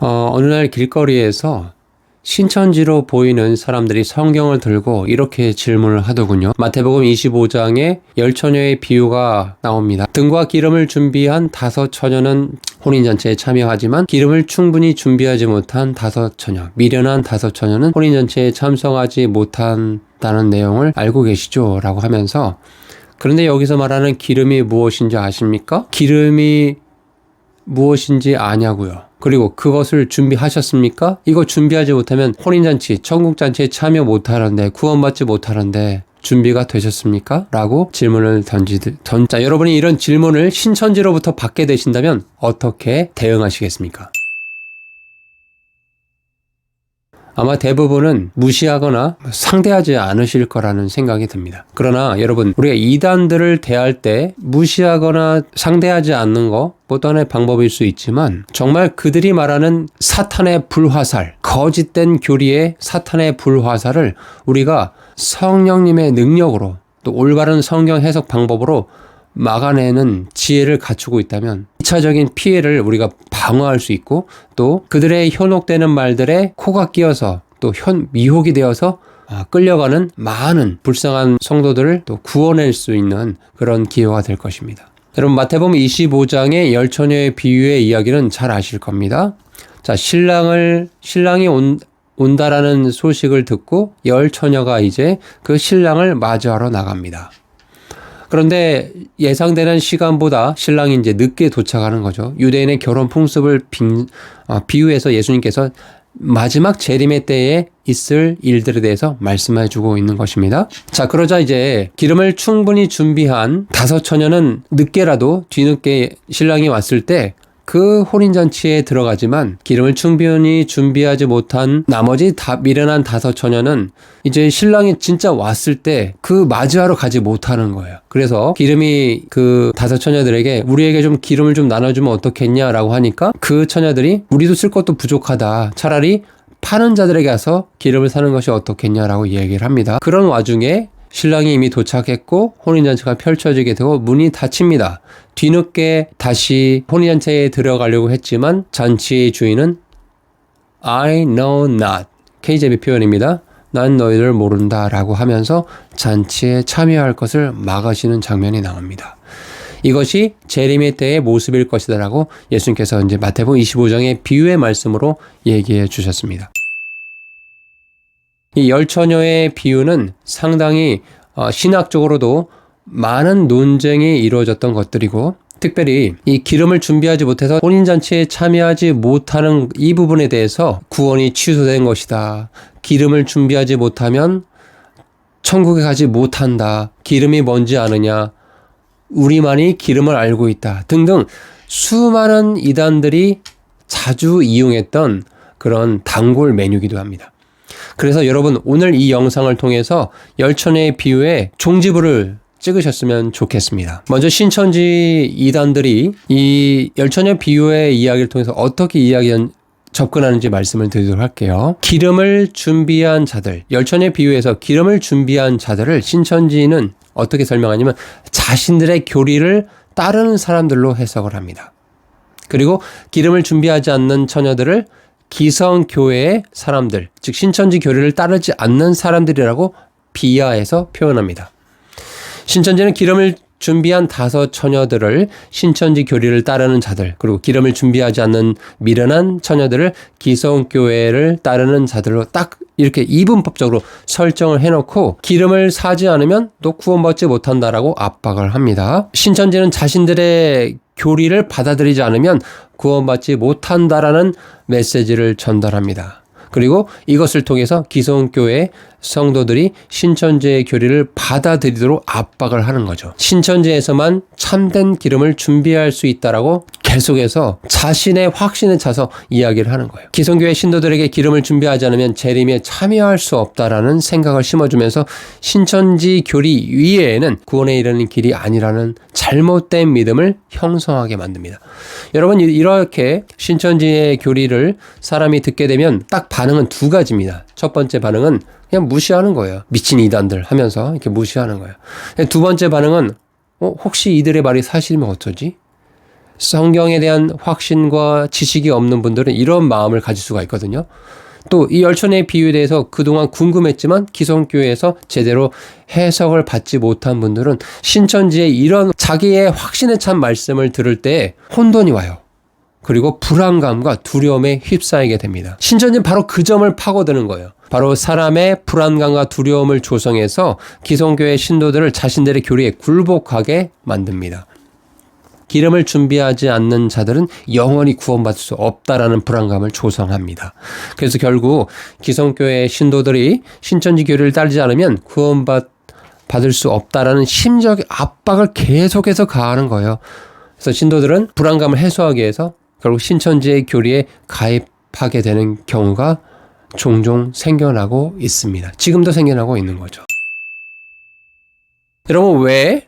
어느 날 길거리에서 신천지로 보이는 사람들이 성경을 들고 이렇게 질문을 하더군요. 마태복음 25장에 10처녀의 비유가 나옵니다. 등과 기름을 준비한 5처녀는 혼인잔치에 참여하지만 기름을 충분히 준비하지 못한 5처녀, 미련한 5처녀는 혼인잔치에 참석하지 못한다는 내용을 알고 계시죠? 라고 하면서, 그런데 여기서 말하는 기름이 무엇인지 아십니까? 기름이 무엇인지 아냐고요. 그리고 그것을 준비하셨습니까? 이거 준비하지 못하면 혼인잔치, 천국잔치에 참여 못하는데, 구원받지 못하는데 준비가 되셨습니까? 라고 질문을 자, 여러분이 이런 질문을 신천지로부터 받게 되신다면 어떻게 대응하시겠습니까? 아마 대부분은 무시하거나 상대하지 않으실 거라는 생각이 듭니다. 그러나 여러분, 우리가 이단들을 대할 때 무시하거나 상대하지 않는 거 또 하나의 방법일 수 있지만, 정말 그들이 말하는 사탄의 불화살, 거짓된 교리의 사탄의 불화살을 우리가 성령님의 능력으로, 또 올바른 성경 해석 방법으로 막아내는 지혜를 갖추고 있다면 2차적인 피해를 우리가 방어할 수 있고, 또 그들의 현혹되는 말들에 코가 끼어서 또 미혹이 되어서 끌려가는 많은 불쌍한 성도들을 또 구원할 수 있는 그런 기회가 될 것입니다. 여러분, 마태복음 25장의 10처녀의 비유의 이야기는 잘 아실 겁니다. 자, 신랑이 온다라는 소식을 듣고 10처녀가 이제 그 신랑을 맞이하러 나갑니다. 그런데 예상되는 시간보다 신랑이 이제 늦게 도착하는 거죠. 유대인의 결혼 풍습을 비유해서 예수님께서 마지막 재림의 때에 있을 일들에 대해서 말씀해 주고 있는 것입니다. 자, 그러자 이제 기름을 충분히 준비한 5처녀는 늦게라도 뒤늦게 신랑이 왔을 때 그 혼인잔치에 들어가지만, 기름을 충분히 준비하지 못한 나머지 미련한 5처녀는 이제 신랑이 진짜 왔을 때 그 맞이하러 가지 못하는 거예요. 그래서 기름이 그 5처녀들에게 우리에게 좀 기름을 좀 나눠주면 어떻겠냐라고 하니까, 그 처녀들이 우리도 쓸 것도 부족하다, 차라리 파는 자들에게 가서 기름을 사는 것이 어떻겠냐라고 얘기를 합니다. 그런 와중에 신랑이 이미 도착했고 혼인잔치가 펼쳐지게 되고 문이 닫힙니다. 뒤늦게 다시 혼인잔치에 들어가려고 했지만 잔치의 주인은 I know not, KJV 표현입니다. 난 너희를 모른다 라고 하면서 잔치에 참여할 것을 막으시는 장면이 나옵니다. 이것이 재림의 때의 모습일 것이다 라고 예수님께서 이제 마태복음 25장의 비유의 말씀으로 얘기해 주셨습니다. 이 10처녀의 비유는 상당히 신학적으로도 많은 논쟁이 이루어졌던 것들이고, 특별히 이 기름을 준비하지 못해서 혼인잔치에 참여하지 못하는 이 부분에 대해서 구원이 취소된 것이다, 기름을 준비하지 못하면 천국에 가지 못한다, 기름이 뭔지 아느냐, 우리만이 기름을 알고 있다 등등 수많은 이단들이 자주 이용했던 그런 단골 메뉴이기도 합니다. 그래서 여러분, 오늘 이 영상을 통해서 10처녀의 비유에 종지부를 찍으셨으면 좋겠습니다. 먼저 신천지 이단들이 이 10처녀 비유의 이야기를 통해서 어떻게 접근하는지 말씀을 드리도록 할게요. 기름을 준비한 자들, 10처녀의 비유에서 기름을 준비한 자들을 신천지는 어떻게 설명하냐면 자신들의 교리를 따르는 사람들로 해석을 합니다. 그리고 기름을 준비하지 않는 처녀들을 기성교회의 사람들, 즉 신천지 교리를 따르지 않는 사람들이라고 비하해서 표현합니다. 신천지는 기름을 준비한 5처녀들을 신천지 교리를 따르는 자들, 그리고 기름을 준비하지 않는 미련한 처녀들을 기성교회를 따르는 자들로 딱 이렇게 이분법적으로 설정을 해놓고, 기름을 사지 않으면 또 구원받지 못한다라고 압박을 합니다. 신천지는 자신들의 교리를 받아들이지 않으면 구원받지 못한다라는 메시지를 전달합니다. 그리고 이것을 통해서 기성교회 성도들이 신천지의 교리를 받아들이도록 압박을 하는 거죠. 신천지에서만 참된 기름을 준비할 수 있다라고 계속해서 자신의 확신에 차서 이야기를 하는 거예요. 기성교회 신도들에게 기름을 준비하지 않으면 재림에 참여할 수 없다라는 생각을 심어주면서 신천지 교리 위에는 구원에 이르는 길이 아니라는 잘못된 믿음을 형성하게 만듭니다. 여러분, 이렇게 신천지의 교리를 사람이 듣게 되면 딱 반응은 2가지입니다. 첫 번째 반응은 그냥 무시하는 거예요. 미친 이단들 하면서 이렇게 무시하는 거예요. 두 번째 반응은 혹시 이들의 말이 사실이면 어쩌지? 성경에 대한 확신과 지식이 없는 분들은 이런 마음을 가질 수가 있거든요. 또 이 열천의 비유에 대해서 그동안 궁금했지만 기성교회에서 제대로 해석을 받지 못한 분들은 신천지의 이런 자기의 확신에 찬 말씀을 들을 때 혼돈이 와요. 그리고 불안감과 두려움에 휩싸이게 됩니다. 신천지는 바로 그 점을 파고드는 거예요. 바로 사람의 불안감과 두려움을 조성해서 기성교회 신도들을 자신들의 교리에 굴복하게 만듭니다. 기름을 준비하지 않는 자들은 영원히 구원받을 수 없다라는 불안감을 조성합니다. 그래서 결국 기성교회 신도들이 신천지 교리를 따르지 않으면 구원받을 수 없다라는 심적 압박을 계속해서 가하는 거예요. 그래서 신도들은 불안감을 해소하기 위해서 결국 신천지의 교리에 가입하게 되는 경우가 종종 생겨나고 있습니다. 지금도 생겨나고 있는 거죠. 여러분, 왜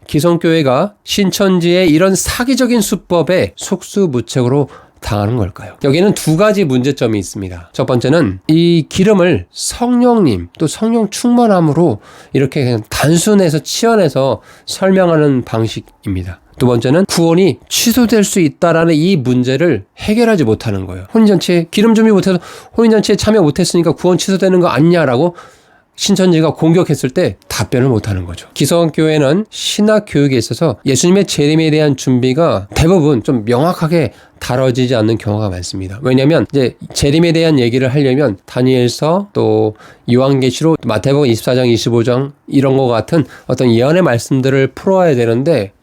기성교회가 신천지의 이런 사기적인 수법에 속수무책으로 당하는 걸까요? 여기는 두 가지 문제점이 있습니다. 첫 번째는 이 기름을 성령님 또 성령 충만함으로 이렇게 그냥 단순해서 치환해서 설명하는 방식입니다. 두 번째는 구원이 취소될 수 있다라는 이 문제를 해결하지 못하는 거예요. 혼인잔치에 기름 준비 못해서 혼인잔치에 참여 못했으니까 구원 취소되는 거 아니냐라고 신천지가 공격했을 때 답변을 못하는 거죠. 기성교회는 신학 교육에 있어서 예수님의 재림에 대한 준비가 대부분 좀 명확하게 다뤄지지 않는 경우가 많습니다. 왜냐하면 이제 재림에 대한 얘기를 하려면 다니엘서 또 요한계시록 마태복음 24장 25장 이런 거 같은 어떤 예언의 말씀들을 풀어야 되는데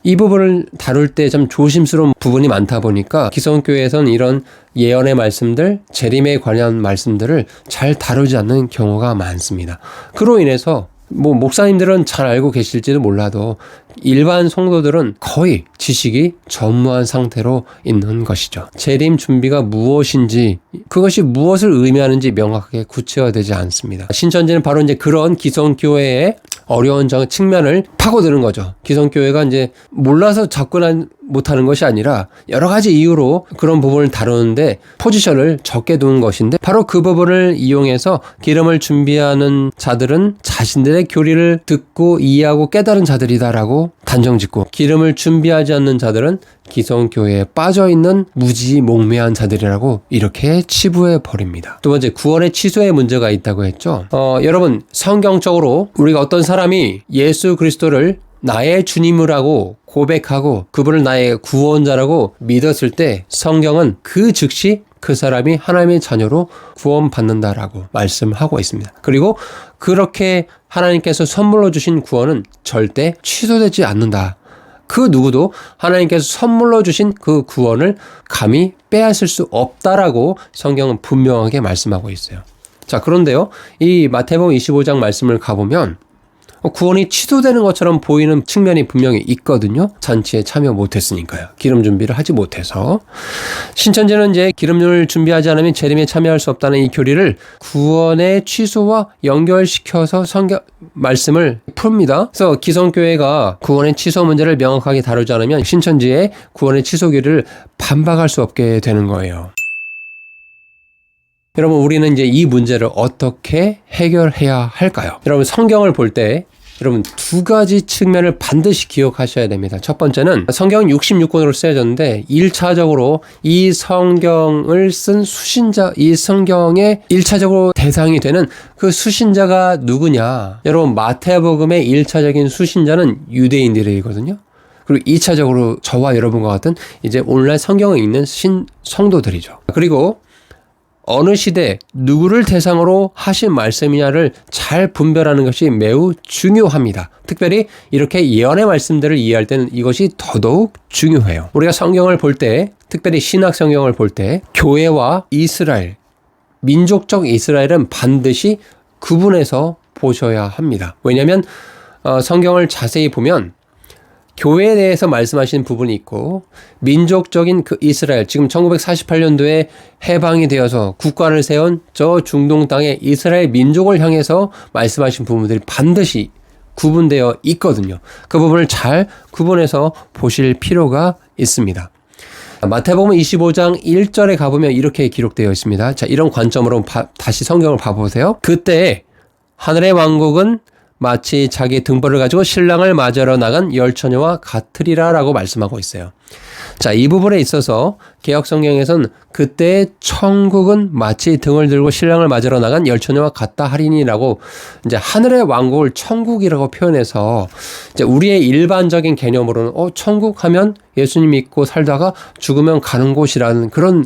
이 부분을 다룰 때 좀 조심스러운 부분이 많다 보니까 기성교회에서는 이런 예언의 말씀들, 재림에 관한 말씀들을 잘 다루지 않는 경우가 많습니다. 그로 인해서 목사님들은 잘 알고 계실지도 몰라도 일반 성도들은 거의 지식이 전무한 상태로 있는 것이죠. 재림 준비가 무엇인지, 그것이 무엇을 의미하는지 명확하게 구체화되지 않습니다. 신천지는 바로 이제 그런 기성교회의 어려운 측면을 파고드는 거죠. 기성교회가 이제 몰라서 접근 못하는 것이 아니라 여러 가지 이유로 그런 부분을 다루는데 포지션을 적게 두는 것인데, 바로 그 부분을 이용해서 기름을 준비하는 자들은 자신들의 교리를 듣고 이해하고 깨달은 자들이다라고 단정짓고, 기름을 준비하지 않는 자들은 기성교회에 빠져있는 무지몽매한 자들이라고 이렇게 치부해 버립니다. 두 번째, 구원의 취소의 문제가 있다고 했죠. 여러분, 성경적으로 우리가 어떤 사람이 예수 그리스도를 나의 주님이라고 고백하고 그분을 나의 구원자라고 믿었을 때 성경은 그 즉시 그 사람이 하나님의 자녀로 구원받는다라고 말씀하고 있습니다. 그리고 그렇게 하나님께서 선물로 주신 구원은 절대 취소되지 않는다. 그 누구도 하나님께서 선물로 주신 그 구원을 감히 빼앗을 수 없다라고 성경은 분명하게 말씀하고 있어요. 자, 그런데요, 이 마태복음 25장 말씀을 가보면 구원이 취소되는 것처럼 보이는 측면이 분명히 있거든요. 잔치에 참여 못했으니까요. 기름 준비를 하지 못해서. 신천지는 이제 기름을 준비하지 않으면 재림에 참여할 수 없다는 이 교리를 구원의 취소와 연결시켜서 성경 말씀을 풉니다. 그래서 기성교회가 구원의 취소 문제를 명확하게 다루지 않으면 신천지의 구원의 취소 교리를 반박할 수 없게 되는 거예요. 여러분, 우리는 이제 이 문제를 어떻게 해결해야 할까요? 여러분, 성경을 볼 때 여러분 두 가지 측면을 반드시 기억하셔야 됩니다. 첫 번째는 성경은 66권으로 쓰여졌는데 1차적으로 이 성경을 쓴 수신자, 이 성경의 1차적으로 대상이 되는 그 수신자가 누구냐? 여러분, 마태복음의 1차적인 수신자는 유대인들이거든요. 그리고 2차적으로 저와 여러분과 같은 이제 오늘날 성경을 읽는 성도들이죠. 그리고 어느 시대 누구를 대상으로 하신 말씀이냐를 잘 분별하는 것이 매우 중요합니다. 특별히 이렇게 예언의 말씀들을 이해할 때는 이것이 더더욱 중요해요. 우리가 성경을 볼 때, 특별히 신약 성경을 볼 때 교회와 이스라엘, 민족적 이스라엘은 반드시 구분해서 보셔야 합니다. 왜냐하면 성경을 자세히 보면 교회에 대해서 말씀하시는 부분이 있고, 민족적인 그 이스라엘, 지금 1948년도에 해방이 되어서 국가를 세운 저 중동 땅의 이스라엘 민족을 향해서 말씀하신 부분들이 반드시 구분되어 있거든요. 그 부분을 잘 구분해서 보실 필요가 있습니다. 마태복음 25장 1절에 가보면 이렇게 기록되어 있습니다. 자, 이런 관점으로 다시 성경을 봐보세요. 그때 하늘의 왕국은 마치 자기 등벌을 가지고 신랑을 맞으러 나간 열처녀와 같으리라 라고 말씀하고 있어요. 자, 이 부분에 있어서 개역성경에서는 그때의 천국은 마치 등을 들고 신랑을 맞으러 나간 열처녀와 같다 하리니라고 이제 하늘의 왕국을 천국이라고 표현해서 이제 우리의 일반적인 개념으로는 천국 하면 예수님 믿고 살다가 죽으면 가는 곳이라는 그런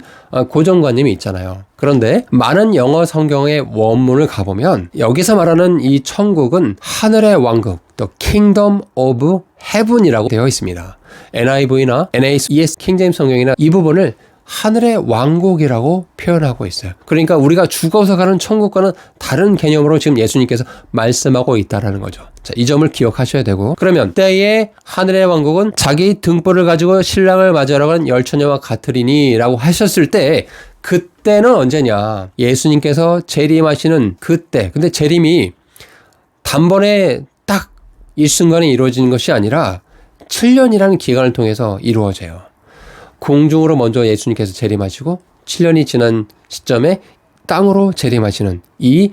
고정관념이 있잖아요. 그런데 많은 영어 성경의 원문을 가보면 여기서 말하는 이 천국은 하늘의 왕국, The Kingdom of Heaven이라고 되어 있습니다. NIV나 NAS 킹제임스 성경이나 이 부분을 하늘의 왕국이라고 표현하고 있어요. 그러니까 우리가 죽어서 가는 천국과는 다른 개념으로 지금 예수님께서 말씀하고 있다는 거죠. 자, 이 점을 기억하셔야 되고, 그러면 때의 하늘의 왕국은 자기 등불을 가지고 신랑을 맞으러 가는 열처녀와 같으리니 라고 하셨을 때 그때는 언제냐? 예수님께서 재림하시는 그때. 근데 재림이 단번에 딱 일순간에 이루어지는 것이 아니라 7년이라는 기간을 통해서 이루어져요. 공중으로 먼저 예수님께서 재림하시고 7년이 지난 시점에 땅으로 재림하시는 이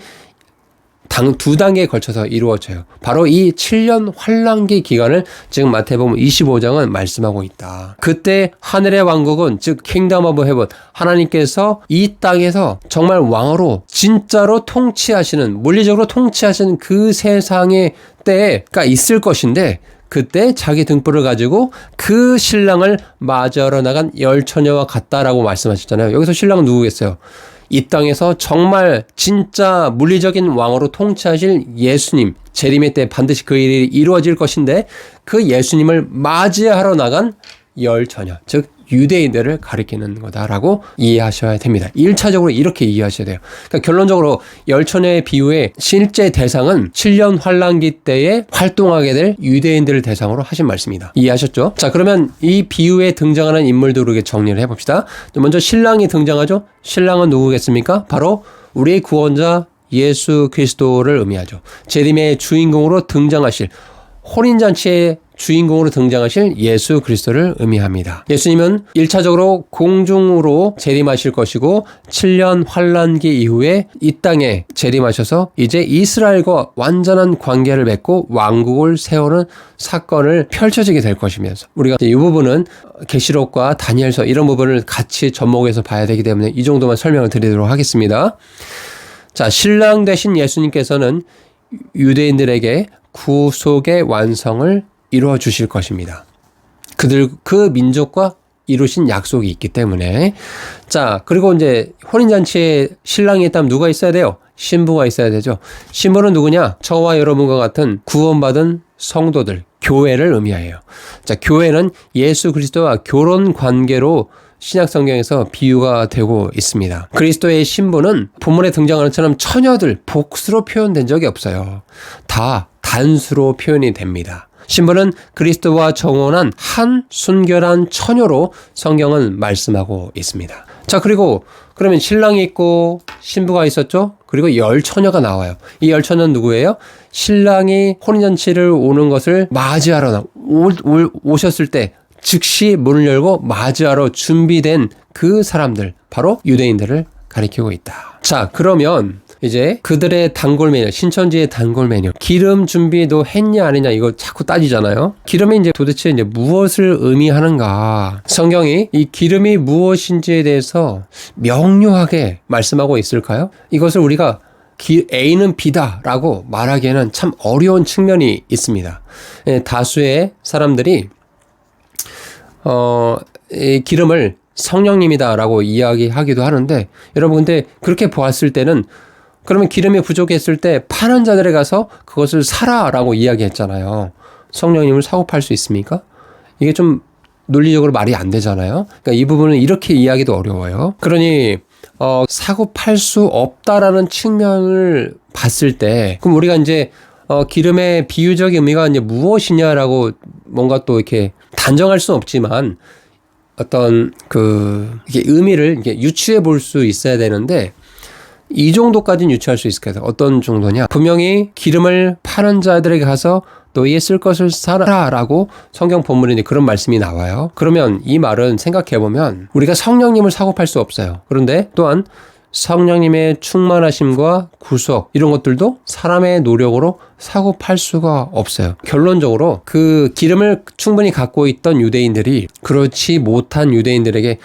두 단계에 걸쳐서 이루어져요. 바로 이 7년 환란기 기간을 지금 마태복음 25장은 말씀하고 있다. 그때 하늘의 왕국은 즉 킹덤 오브 헤븐, 하나님께서 이 땅에서 정말 왕으로 진짜로 통치하시는, 물리적으로 통치하시는 그 세상의 때가 있을 것인데, 그때 자기 등불을 가지고 그 신랑을 맞으러 나간 열처녀와 같다라고 말씀하셨잖아요. 여기서 신랑은 누구겠어요? 이 땅에서 정말 진짜 물리적인 왕으로 통치하실 예수님, 재림의 때 반드시 그 일이 이루어질 것인데 그 예수님을 맞이하러 나간 열처녀, 즉 유대인들을 가리키는 거다라고 이해하셔야 됩니다. 1차적으로 이렇게 이해하셔야 돼요. 그러니까 결론적으로 열처녀의 비유의 실제 대상은 7년 환란기 때에 활동하게 될 유대인들을 대상으로 하신 말씀입니다. 이해하셨죠? 자, 그러면 이 비유에 등장하는 인물들을 이렇게 정리를 해봅시다. 먼저 신랑이 등장하죠. 신랑은 누구겠습니까? 바로 우리의 구원자 예수 그리스도를 의미하죠. 재림의 주인공으로 등장하실, 혼인잔치의 주인공으로 등장하실 예수 그리스도를 의미합니다. 예수님은 1차적으로 공중으로 재림하실 것이고 7년 환란기 이후에 이 땅에 재림하셔서 이제 이스라엘과 완전한 관계를 맺고 왕국을 세우는 사건을 펼쳐지게 될 것이면서 우리가 이 부분은 계시록과 다니엘서 이런 부분을 같이 접목해서 봐야 되기 때문에 이 정도만 설명을 드리도록 하겠습니다. 자, 신랑 되신 예수님께서는 유대인들에게 구속의 완성을 이루어 주실 것입니다. 그 민족과 이루신 약속이 있기 때문에. 자, 그리고 이제 혼인잔치에 신랑이 있다면 누가 있어야 돼요? 신부가 있어야 되죠. 신부는 누구냐? 저와 여러분과 같은 구원받은 성도들, 교회를 의미해요. 자, 교회는 예수 그리스도와 결혼 관계로 신약 성경에서 비유가 되고 있습니다. 그리스도의 신부는 본문에 등장하는 것처럼 처녀들, 복수로 표현된 적이 없어요. 다 단수로 표현이 됩니다. 신부는 그리스도와 정혼한 한 순결한 처녀로 성경은 말씀하고 있습니다. 자, 그리고 그러면 신랑이 있고 신부가 있었죠? 그리고 열처녀가 나와요. 이 열처녀는 누구예요? 신랑이 혼인잔치를 오는 것을 맞이하러 오셨을 때 즉시 문을 열고 맞이하러 준비된 그 사람들, 바로 유대인들을 가리키고 있다. 자, 그러면 이제 그들의 단골 메뉴, 신천지의 단골 메뉴, 기름 준비도 했냐 안 했냐 이거 자꾸 따지잖아요. 기름이 이제 도대체 이제 무엇을 의미하는가? 성경이 이 기름이 무엇인지에 대해서 명료하게 말씀하고 있을까요? 이것을 우리가 A는 B다라고 말하기에는 참 어려운 측면이 있습니다. 다수의 사람들이 이 기름을 성령님이다라고 이야기하기도 하는데, 여러분 근데 그렇게 보았을 때는 그러면 기름이 부족했을 때 파는 자들에 가서 그것을 사라라고 이야기했잖아요. 성령님을 사고 팔 수 있습니까? 이게 좀 논리적으로 말이 안 되잖아요. 그러니까 이 부분은 이렇게 이야기도 어려워요. 그러니 사고 팔 수 없다라는 측면을 봤을 때, 그럼 우리가 이제 기름의 비유적 의미가 이제 무엇이냐라고 뭔가 또 이렇게 단정할 수는 없지만 어떤 이게 의미를 이렇게 유추해 볼 수 있어야 되는데, 이 정도까지는 유추할 수 있을 거예요. 어떤 정도냐? 분명히 기름을 파는 자들에게 가서 너희의 쓸 것을 사라라고 성경 본문에 이제 그런 말씀이 나와요. 그러면 이 말은 생각해 보면 우리가 성령님을 사고 팔 수 없어요. 그런데 또한 성령님의 충만하심과 구속 이런 것들도 사람의 노력으로 사고 팔 수가 없어요. 결론적으로 그 기름을 충분히 갖고 있던 유대인들이 그렇지 못한 유대인들에게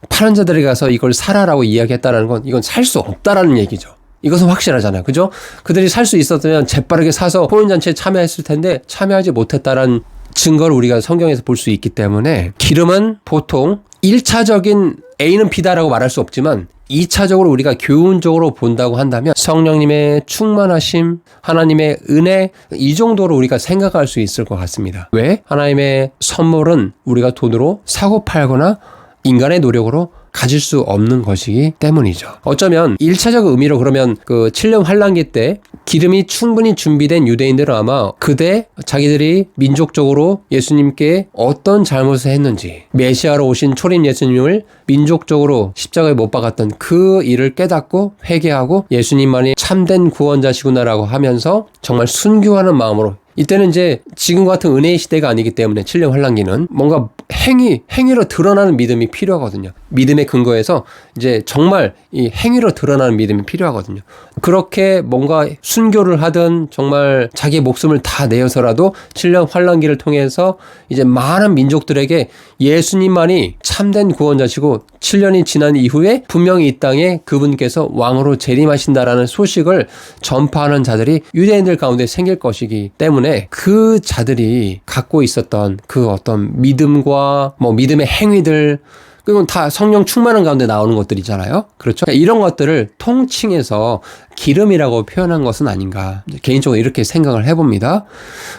파는 자들에 가서 이걸 사라라고 이야기했다는 건 이건 살 수 없다라는 얘기죠. 이것은 확실하잖아요. 그죠? 그들이 살 수 있었다면 재빠르게 사서 호인잔치에 참여했을 텐데 참여하지 못했다라는 증거를 우리가 성경에서 볼 수 있기 때문에 기름은 보통 1차적인 A는 B다라고 말할 수 없지만 2차적으로 우리가 교훈적으로 본다고 한다면 성령님의 충만하심, 하나님의 은혜 이 정도로 우리가 생각할 수 있을 것 같습니다. 왜? 하나님의 선물은 우리가 돈으로 사고 팔거나 인간의 노력으로 가질 수 없는 것이기 때문이죠. 어쩌면 1차적 의미로 그러면 그 7년 환란기 때 기름이 충분히 준비된 유대인들은 아마 그때 자기들이 민족적으로 예수님께 어떤 잘못을 했는지 메시아로 오신 초림 예수님을 민족적으로 십자가에 못 박았던 그 일을 깨닫고 회개하고 예수님만이 참된 구원자시구나라고 하면서 정말 순교하는 마음으로 이때는 이제 지금 같은 은혜의 시대가 아니기 때문에 7년 환란기는 뭔가 행위로 드러나는 믿음이 필요하거든요. 믿음의 근거에서 이제 정말 이 행위로 드러나는 믿음이 필요하거든요. 그렇게 뭔가 순교를 하든 정말 자기의 목숨을 다 내어서라도 7년 환란기를 통해서 이제 많은 민족들에게 예수님만이 참된 구원자시고 7년이 지난 이후에 분명히 이 땅에 그분께서 왕으로 재림하신다라는 소식을 전파하는 자들이 유대인들 가운데 생길 것이기 때문에 그 자들이 갖고 있었던 그 어떤 믿음과 뭐 믿음의 행위들 그건 다 성령 충만한 가운데 나오는 것들이잖아요. 그렇죠? 이런 것들을 통칭해서 기름이라고 표현한 것은 아닌가. 개인적으로 이렇게 생각을 해봅니다.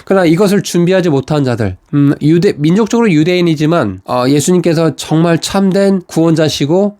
그러나 이것을 준비하지 못한 자들, 민족적으로 유대인이지만 예수님께서 정말 참된 구원자시고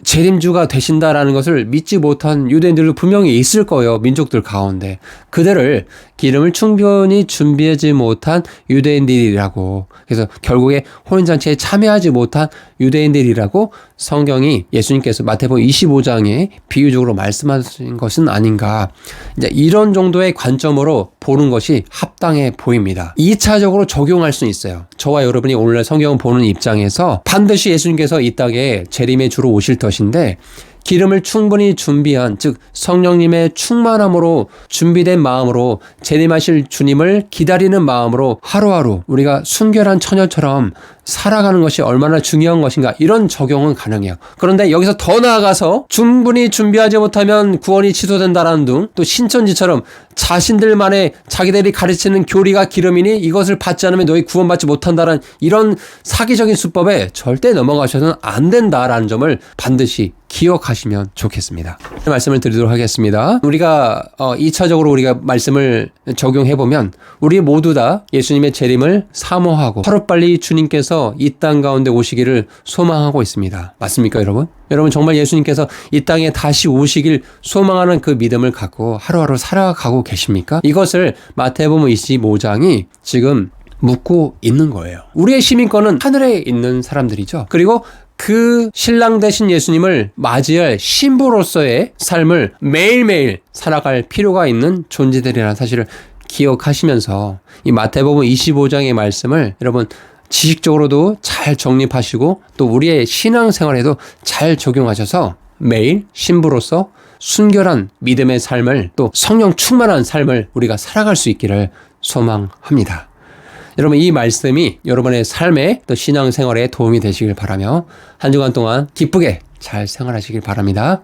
재림주가 되신다라는 것을 믿지 못한 유대인들도 분명히 있을 거예요. 민족들 가운데. 그들을 기름을 충분히 준비하지 못한 유대인들이라고. 그래서 결국에 혼인잔치에 참여하지 못한 유대인들이라고 성경이 예수님께서 마태복음 25장에 비유적으로 말씀하신 것은 아닌가. 이제 이런 정도의 관점으로 보는 것이 합당해 보입니다. 2차적으로 적용할 수 있어요. 저와 여러분이 오늘날 성경을 보는 입장에서 반드시 예수님께서 이 땅에 재림의 주로 오실 것인데 기름을 충분히 준비한 즉 성령님의 충만함으로 준비된 마음으로 재림하실 주님을 기다리는 마음으로 하루하루 우리가 순결한 처녀처럼 살아가는 것이 얼마나 중요한 것인가 이런 적용은 가능해요. 그런데 여기서 더 나아가서 충분히 준비하지 못하면 구원이 취소된다라는 등 또 신천지처럼 자신들만의 자기들이 가르치는 교리가 기름이니 이것을 받지 않으면 너희 구원받지 못한다라는 이런 사기적인 수법에 절대 넘어가셔서는 안 된다라는 점을 반드시 기억하시면 좋겠습니다. 말씀을 드리도록 하겠습니다. 우리가 2차적으로 우리가 말씀을 적용해보면 우리 모두 다 예수님의 재림을 사모하고 하루빨리 주님께서 이 땅 가운데 오시기를 소망하고 있습니다. 맞습니까 여러분? 여러분 정말 예수님께서 이 땅에 다시 오시길 소망하는 그 믿음을 갖고 하루하루 살아가고 계십니까? 이것을 마태복음 25장이 지금 묻고 있는 거예요. 우리의 시민권은 하늘에 있는 사람들이죠. 그리고 그 신랑 되신 예수님을 맞이할 신부로서의 삶을 매일매일 살아갈 필요가 있는 존재들이라는 사실을 기억하시면서 이 마태복음 25장의 말씀을 여러분 지식적으로도 잘 정립하시고 또 우리의 신앙생활에도 잘 적용하셔서 매일 신부로서 순결한 믿음의 삶을 또 성령 충만한 삶을 우리가 살아갈 수 있기를 소망합니다. 여러분 이 말씀이 여러분의 삶에 또 신앙생활에 도움이 되시길 바라며 한 주간 동안 기쁘게 잘 생활하시길 바랍니다.